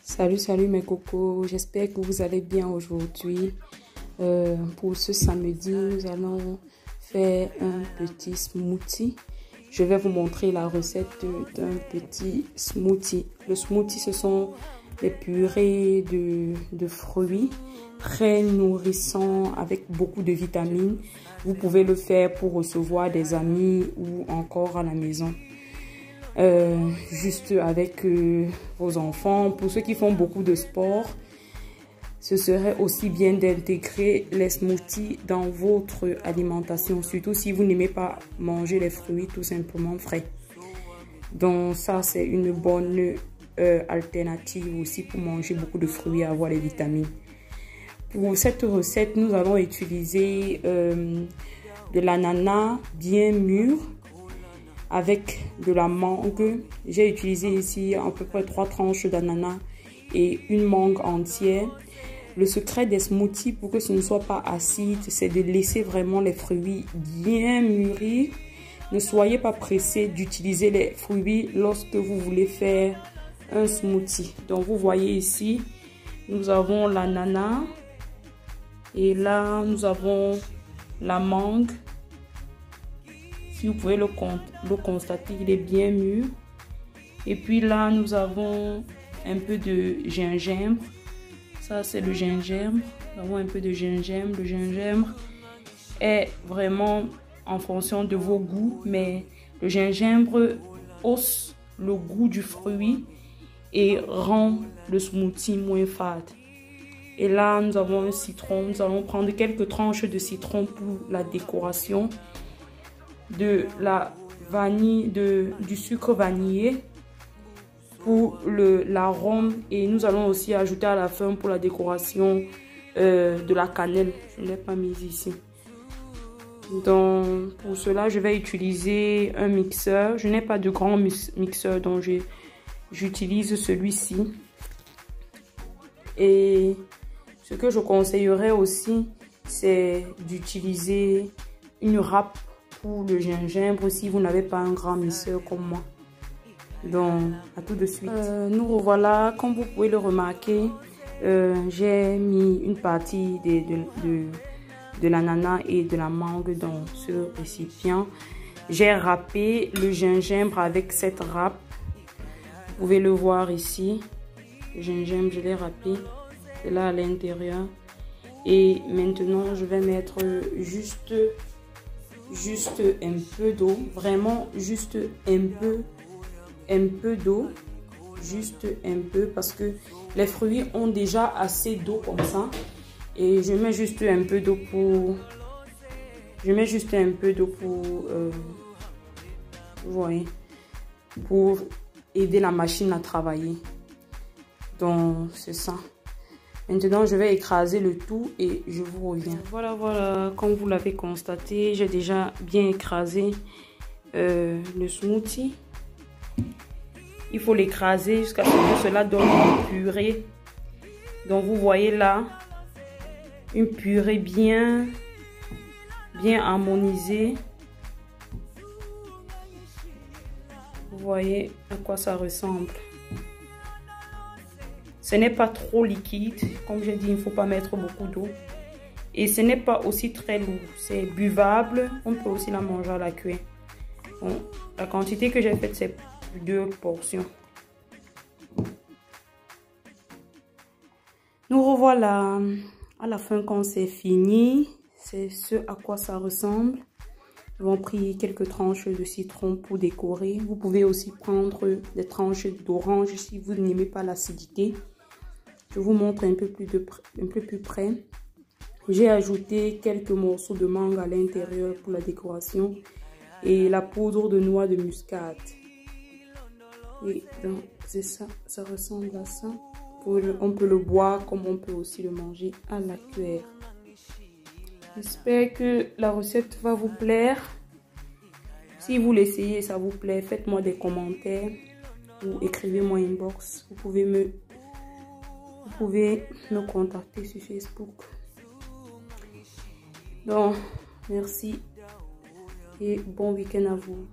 Salut mes cocos, j'espère que vous allez bien aujourd'hui. Pour ce samedi, nous allons faire un petit smoothie. Je vais vous montrer la recette d'un petit smoothie. Le smoothie, ce sont des purées de fruits très nourrissants avec beaucoup de vitamines. Vous pouvez le faire pour recevoir des amis ou encore à la maison. Juste avec vos enfants. Pour ceux qui font beaucoup de sport, ce serait aussi bien d'intégrer les smoothies dans votre alimentation, surtout si vous n'aimez pas manger les fruits tout simplement frais. Donc ça, c'est une bonne alternative aussi pour manger beaucoup de fruits et avoir les vitamines. Pour cette recette, nous allons utiliser de l'ananas bien mûr avec de la mangue. J'ai utilisé ici à peu près 3 tranches d'ananas et une mangue entière. Le secret des smoothies pour que ce ne soit pas acide, c'est de laisser vraiment les fruits bien mûrir. Ne soyez pas pressé d'utiliser les fruits lorsque vous voulez faire un smoothie. Donc vous voyez ici, nous avons l'ananas et là nous avons la mangue. Si vous pouvez le constater, il est bien mûr. Et puis là, nous avons un peu de gingembre. Ça, c'est le gingembre. Nous avons un peu de gingembre. Le gingembre est vraiment en fonction de vos goûts, mais le gingembre hausse le goût du fruit et rend le smoothie moins fade. Et là, nous avons un citron. Nous allons prendre quelques tranches de citron pour la décoration. De la vanille, du sucre vanillé pour l'arôme, et nous allons aussi ajouter à la fin pour la décoration de la cannelle. Je ne l'ai pas mise ici. Donc pour cela, je vais utiliser un mixeur. Je n'ai pas de grand mixeur, donc j'utilise celui-ci. Et ce que je conseillerais aussi, c'est d'utiliser une râpe pour le gingembre si vous n'avez pas un grand mixeur comme moi. Donc à tout de suite. Nous revoilà, comme vous pouvez le remarquer, j'ai mis une partie de l'ananas et de la mangue dans ce récipient. J'ai râpé le gingembre avec cette râpe. Vous pouvez le voir ici. Le gingembre, je l'ai râpé. C'est là à l'intérieur. Et maintenant, je vais mettre juste un peu d'eau, vraiment juste un peu d'eau, juste un peu, parce que les fruits ont déjà assez d'eau comme ça. Et je mets juste un peu d'eau pour, vous voyez, pour aider la machine à travailler. Donc c'est ça. Maintenant, je vais écraser le tout et je vous reviens. Voilà, comme vous l'avez constaté, j'ai déjà bien écrasé le smoothie. Il faut l'écraser jusqu'à ce que cela donne une purée. Donc, vous voyez là, une purée bien harmonisée. Vous voyez à quoi ça ressemble. Ce n'est pas trop liquide, comme j'ai dit, il ne faut pas mettre beaucoup d'eau. Et ce n'est pas aussi très lourd, c'est buvable, on peut aussi la manger à la cuillère. Bon, la quantité que j'ai faite, c'est 2 portions. Nous revoilà à la fin quand c'est fini. C'est ce à quoi ça ressemble. Nous avons pris quelques tranches de citron pour décorer. Vous pouvez aussi prendre des tranches d'orange si vous n'aimez pas l'acidité. Je vous montre un peu plus près. J'ai ajouté quelques morceaux de mangue à l'intérieur pour la décoration et la poudre de noix de muscade. Et donc c'est ça, ça ressemble à ça. On peut le boire comme on peut aussi le manger à la cuillère. J'espère que la recette va vous plaire. Si vous l'essayez et ça vous plaît, faites-moi des commentaires ou écrivez-moi inbox. Vous pouvez me contacter sur Facebook. Donc, merci et bon week-end à vous.